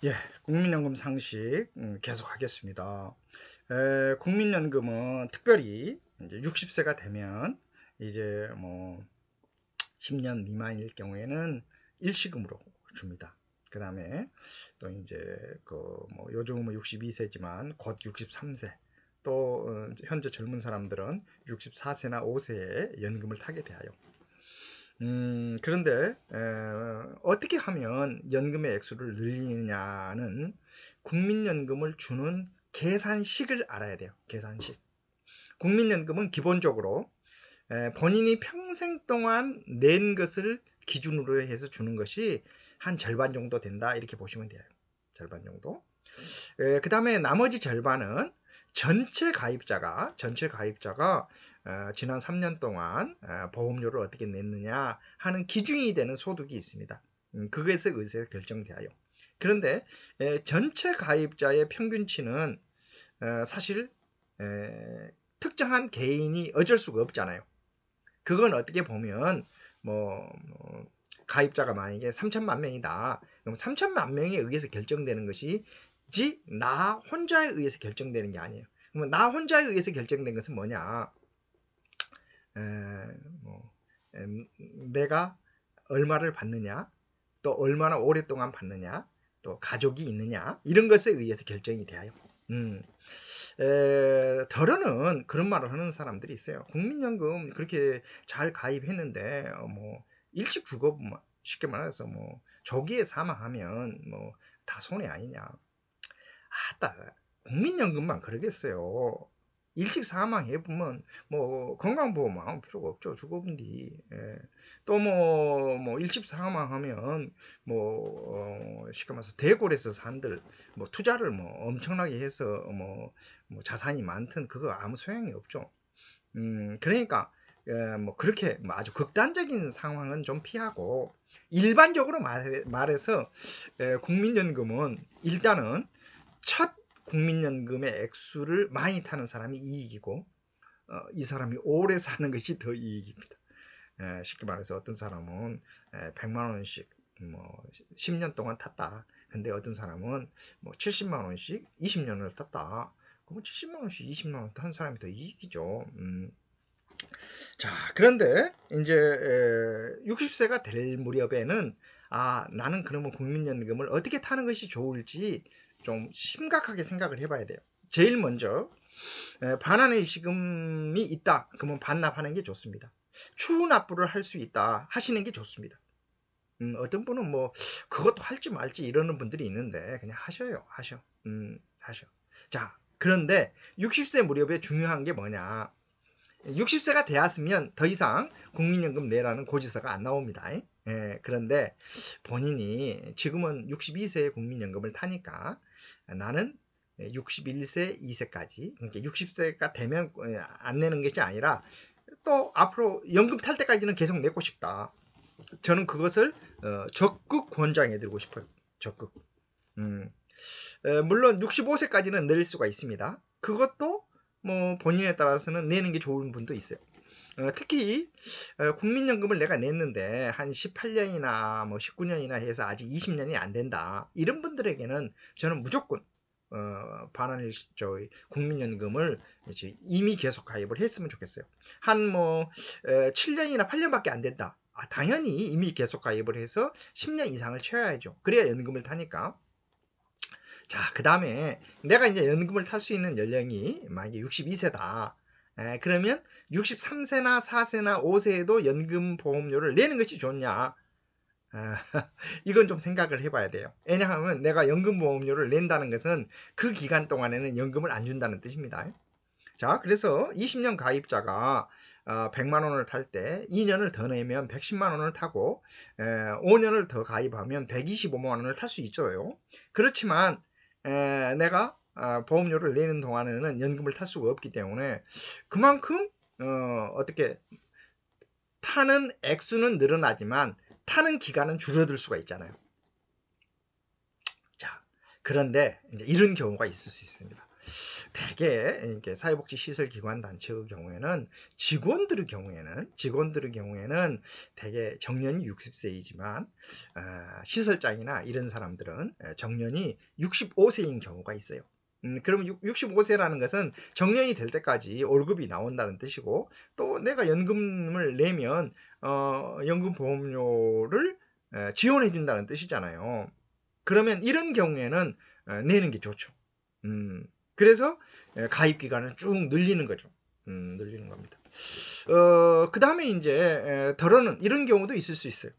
예, 국민연금 상식 계속하겠습니다. 국민연금은 특별히 이제 60세가 되면 이제 뭐 10년 미만일 경우에는 일시금으로 줍니다. 그 다음에 또 이제 그 뭐 요즘은 62세지만 곧 63세 또 현재 젊은 사람들은 64세나 5세에 연금을 타게 돼요. 그런데 어떻게 하면 연금의 액수를 늘리느냐는 국민연금을 주는 계산식을 알아야 돼요. 계산식. 국민연금은 기본적으로 본인이 평생 동안 낸 것을 기준으로 해서 주는 것이 한 절반 정도 된다 이렇게 보시면 돼요. 절반 정도. 그 다음에 나머지 절반은 전체 가입자가 지난 3년 동안 보험료를 어떻게 냈느냐 하는 기준이 되는 소득이 있습니다. 그것에 의해서 결정되어요. 그런데 전체 가입자의 평균치는 사실 특정한 개인이 어쩔 수가 없잖아요. 그건 어떻게 보면 뭐 가입자가 만약에 3천만 명이다. 그럼 3천만 명에 의해서 결정되는 것이지 나 혼자에 의해서 결정되는 게 아니에요. 그러면 나 혼자에 의해서 결정된 것은 뭐냐? 에, 뭐, 에, 내가 얼마를 받느냐, 또 얼마나 오랫동안 받느냐, 또 가족이 있느냐 이런 것에 의해서 결정이 돼요. 덜어는 그런 말을 하는 사람들이 있어요. 국민연금 그렇게 잘 가입했는데 뭐 일찍 죽어 쉽게 말해서 뭐 조기에 사망하면 뭐 다 손해 아니냐. 아따 국민연금만 그러겠어요. 일찍 사망해보면 뭐 건강보험 아무 필요가 없죠. 죽어본디. 또뭐 일찍 사망하면 쉽게 말해서 대골에서 산들 뭐 투자를 뭐 엄청나게 해서 뭐 자산이 많든 그거 아무 소용이 없죠. 그러니까 뭐 그렇게 뭐 아주 극단적인 상황은 좀 피하고 일반적으로 말해서 국민연금은 일단은 첫 국민연금의 액수를 많이 타는 사람이 이익이고 이 사람이 오래 사는 것이 더 이익입니다. 쉽게 말해서 어떤 사람은 100만 원씩 뭐 10년 동안 탔다. 근데 어떤 사람은 뭐 70만 원씩 20년을 탔다. 그러면 70만 원씩 20만 원 탄 사람이 더 이익이죠. 자, 그런데 이제 60세가 될 무렵에는 나는 그러면 국민연금을 어떻게 타는 것이 좋을지 좀 심각하게 생각을 해봐야 돼요. 제일 먼저 반환의 시금이 있다. 그러면 반납하는 게 좋습니다. 추후 납부를 할 수 있다. 하시는 게 좋습니다. 어떤 분은 뭐 그것도 할지 말지 이러는 분들이 있는데 그냥 하셔요. 하셔. 자, 그런데 60세 무렵에 중요한 게 뭐냐? 60세가 되었으면 더 이상 국민연금 내라는 고지서가 안 나옵니다. 그런데 본인이 지금은 62세에 국민연금을 타니까 나는 61세, 2세까지 그러니까 60세가 되면 안 내는 것이 아니라 또 앞으로 연금 탈 때까지는 계속 내고 싶다. 저는 그것을 적극 권장해 드리고 싶어요. 적극. 음. 물론 65세까지는 낼 수가 있습니다. 그것도 뭐 본인에 따라서는 내는 게 좋은 분도 있어요. 특히 국민연금을 내가 냈는데 한 18년이나 뭐 19년이나 해서 아직 20년이 안 된다. 이런 분들에게는 저는 무조건 반환일 저희 국민연금을 이제 이미 계속 가입을 했으면 좋겠어요. 한 뭐 7년이나 8년밖에 안 된다. 당연히 이미 계속 가입을 해서 10년 이상을 채워야죠. 그래야 연금을 타니까. 자, 그 다음에 내가 이제 연금을 탈 수 있는 연령이 만약에 62세다. 그러면 63세나 4세나 5세에도 연금 보험료를 내는 것이 좋냐? 이건 좀 생각을 해봐야 돼요. 왜냐하면 내가 연금 보험료를 낸다는 것은 그 기간 동안에는 연금을 안 준다는 뜻입니다. 자, 그래서 20년 가입자가 100만 원을 탈 때 2년을 더 내면 110만 원을 타고 5년을 더 가입하면 125만 원을 탈 수 있어요. 그렇지만 내가 보험료를 내는 동안에는 연금을 탈 수가 없기 때문에 그만큼 어떻게 타는 액수는 늘어나지만 타는 기간은 줄어들 수가 있잖아요. 자, 그런데 이제 이런 경우가 있을 수 있습니다. 대개 이렇게 사회복지시설기관단체의 경우에는 직원들의 경우에는 대개 정년이 60세이지만 시설장이나 이런 사람들은 정년이 65세인 경우가 있어요. 그러면 65세라는 것은 정년이 될 때까지 월급이 나온다는 뜻이고, 또 내가 연금을 내면 연금보험료를 지원해 준다는 뜻이잖아요. 그러면 이런 경우에는 내는 게 좋죠. 그래서 가입 기간을 쭉 늘리는 거죠. 늘리는 겁니다. 그 다음에 이제 덜어는 이런 경우도 있을 수 있어요.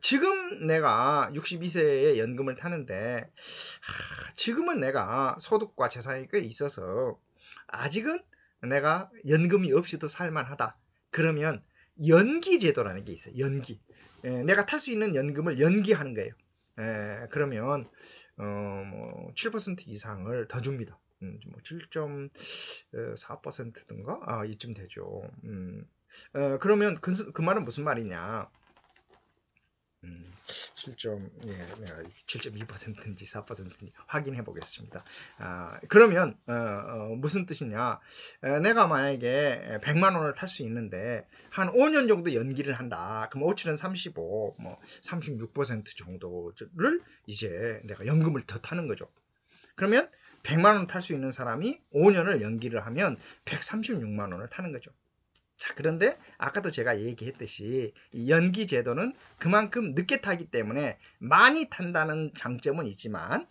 지금 내가 62세에 연금을 타는데, 지금은 내가 소득과 재산이 꽤 있어서 아직은 내가 연금이 없이도 살만하다. 그러면 연기 제도라는 게 있어요. 연기. 내가 탈 수 있는 연금을 연기하는 거예요. 그러면 뭐 7% 이상을 더 줍니다. 뭐 7.4%든가 이쯤 되죠. 그러면 그 말은 무슨 말이냐? 내가 7.2%인지 4%인지 확인해 보겠습니다. 그러면 무슨 뜻이냐? 내가 만약에 100만 원을 탈 수 있는데 한 5년 정도 연기를 한다. 그럼 5,7은 35, 뭐 36% 정도를 이제 내가 연금을 더 타는 거죠. 그러면 100만 원 탈 수 있는 사람이 5년을 연기를 하면 136만 원을 타는 거죠. 자, 그런데 아까도 제가 얘기했듯이 이 연기 제도는 그만큼 늦게 타기 때문에 많이 탄다는 장점은 있지만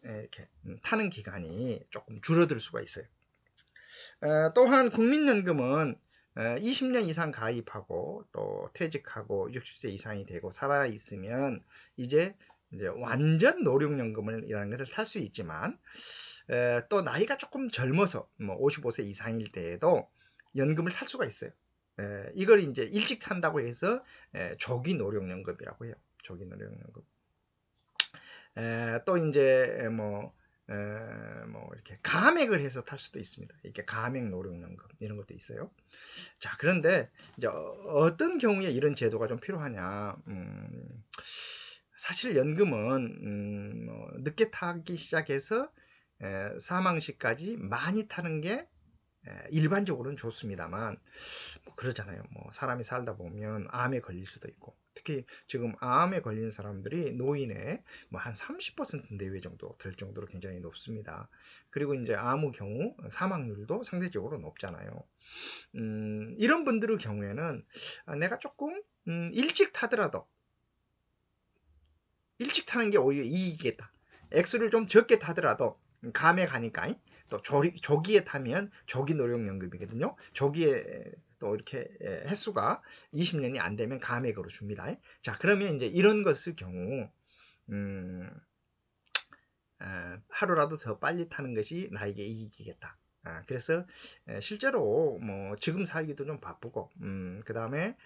이렇게 타는 기간이 조금 줄어들 수가 있어요. 또한 국민연금은 20년 이상 가입하고 또 퇴직하고 60세 이상이 되고 살아 있으면 이제 완전 노령연금이라는 것을 탈 수 있지만, 또 나이가 조금 젊어서 뭐 55세 이상일 때에도 연금을 탈 수가 있어요. 이걸 이제 일찍 탄다고 해서 조기 노령연금이라고 해요. 조기 노령연금. 또 이제 뭐 이렇게 가맥을 해서 탈 수도 있습니다. 이렇게 가맥 노령연금 이런 것도 있어요. 자, 그런데 이제 어떤 경우에 이런 제도가 좀 필요하냐? 사실 연금은 뭐 늦게 타기 시작해서 사망 시까지 많이 타는 게 일반적으로는 좋습니다만, 뭐 그러잖아요. 뭐 사람이 살다 보면 암에 걸릴 수도 있고, 특히 지금 암에 걸린 사람들이 노인의 뭐 한 30% 내외 정도 될 정도로 굉장히 높습니다. 그리고 이제 암의 경우 사망률도 상대적으로 높잖아요. 이런 분들의 경우에는 내가 조금 일찍 타더라도 일찍 타는 게 오히려 이익이겠다. 액수를 좀 적게 타더라도 감에 가니까 또 조기에 타면 조기 노령연금이거든요. 조기에 또 이렇게 횟수가 20년이 안 되면 감액으로 줍니다. 자, 그러면 이제 이런 것의 경우 음, 하루라도 더 빨리 타는 것이 나에게 이익이겠다. 그래서 실제로 뭐 지금 살기도 좀 바쁘고 그 다음에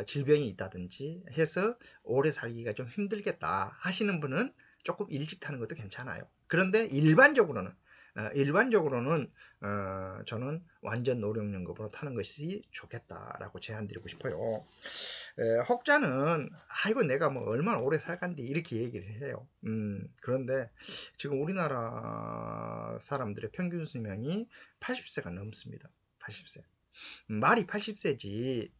질병이 있다든지 해서 오래 살기가 좀 힘들겠다 하시는 분은 조금 일찍 타는 것도 괜찮아요. 그런데 일반적으로는 저는 완전 노령연금으로 타는 것이 좋겠다라고 제안드리고 싶어요. 혹자는 아이고 내가 뭐 얼마나 오래 살간디 이렇게 얘기를 해요. 그런데 지금 우리나라 사람들의 평균 수명이 80세가 넘습니다. 80세. 말이 80세지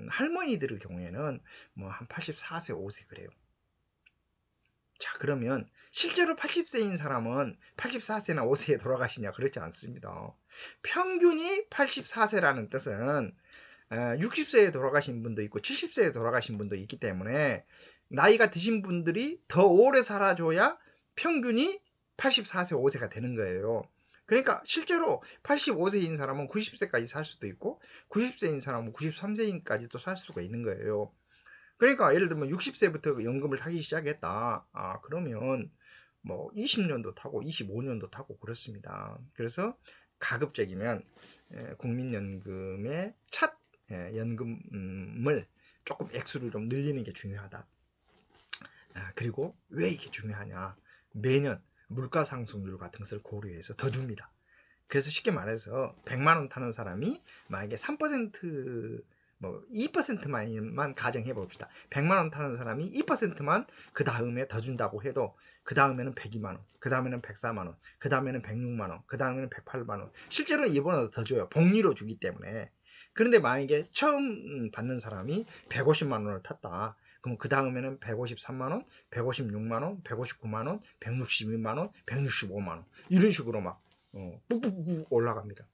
할머니들의 경우에는 뭐 한 84세, 5세 그래요. 자, 그러면 실제로 80세인 사람은 84세나 5세에 돌아가시냐? 그렇지 않습니다. 평균이 84세라는 뜻은 60세에 돌아가신 분도 있고 70세에 돌아가신 분도 있기 때문에 나이가 드신 분들이 더 오래 살아줘야 평균이 84세, 5세가 되는 거예요. 그러니까 실제로 85세인 사람은 90세까지 살 수도 있고 90세인 사람은 93세까지도 살 수가 있는 거예요. 그러니까 예를 들면 60세부터 연금을 타기 시작했다. 그러면 뭐 20년도 타고 25년도 타고 그렇습니다. 그래서 가급적이면 국민연금의 첫 연금을 조금 액수를 좀 늘리는 게 중요하다. 그리고 왜 이게 중요하냐? 매년 물가 상승률 같은 것을 고려해서 더 줍니다. 그래서 쉽게 말해서 100만 원 타는 사람이 만약에 3% 뭐 2%만만 가정해 봅시다. 100만 원 타는 사람이 2%만 그 다음에 더 준다고 해도 그 다음에는 102만 원, 그 다음에는 104만 원, 그 다음에는 106만 원, 그 다음에는 108만 원. 실제로는 이번보다 더 줘요. 복리로 주기 때문에. 그런데 만약에 처음 받는 사람이 150만 원을 탔다. 그럼 그 다음에는 153만 원, 156만 원, 159만 원, 162만 원, 165만 원 이런 식으로 막 뚝뚝뚝 올라갑니다.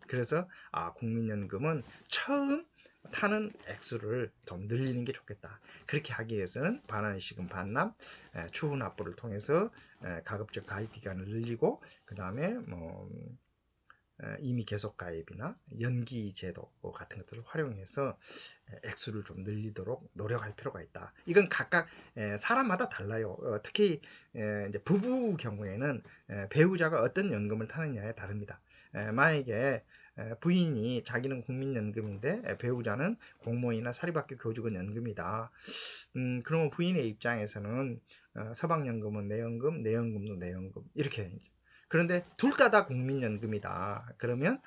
그래서 국민연금은 처음 타는 액수를 좀 늘리는 게 좋겠다. 그렇게 하기 위해서는 반환시금 반납, 추후 납부를 통해서 가급적 가입 기간을 늘리고 그 다음에 뭐 이미 계속 가입이나 연기 제도 같은 것들을 활용해서 액수를 좀 늘리도록 노력할 필요가 있다. 이건 각각 사람마다 달라요. 특히 이제 부부 경우에는 배우자가 어떤 연금을 타느냐에 다릅니다. 만약에 부인이 자기는 국민연금인데 배우자는 공무원이나 사립학교 교직원 연금이다. 그러면 부인의 입장에서는 서방연금은 내 연금, 내 연금도 내 연금 이렇게. 그런데 둘 다 국민연금이다. 그러면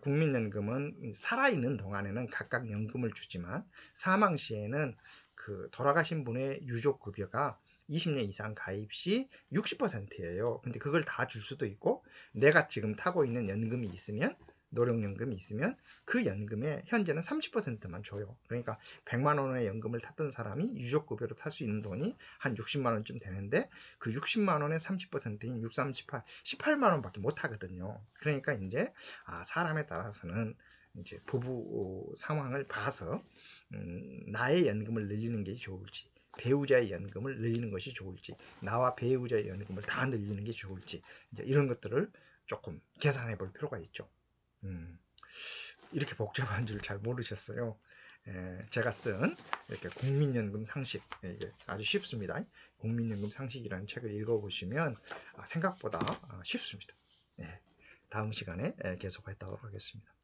국민연금은 살아있는 동안에는 각각 연금을 주지만 사망 시에는 그 돌아가신 분의 유족급여가 20년 이상 가입 시 60%예요. 근데 그걸 다 줄 수도 있고 내가 지금 타고 있는 연금이 있으면 노령연금이 있으면 그 연금에 현재는 30%만 줘요. 그러니까 100만 원의 연금을 탔던 사람이 유족급여로 탈 수 있는 돈이 한 60만 원쯤 되는데 그 60만 원의 30%인 6, 3, 18, 18만 원밖에 못 하거든요. 그러니까 이제 사람에 따라서는 이제 부부 상황을 봐서 나의 연금을 늘리는 게 좋을지 배우자의 연금을 늘리는 것이 좋을지 나와 배우자의 연금을 다 늘리는 게 좋을지 이제 이런 것들을 조금 계산해 볼 필요가 있죠. 이렇게 복잡한 줄 잘 모르셨어요. 제가 쓴 이렇게 국민연금 상식 이게 아주 쉽습니다. 국민연금 상식이라는 책을 읽어보시면 생각보다 쉽습니다. 다음 시간에 계속하도록 하겠습니다.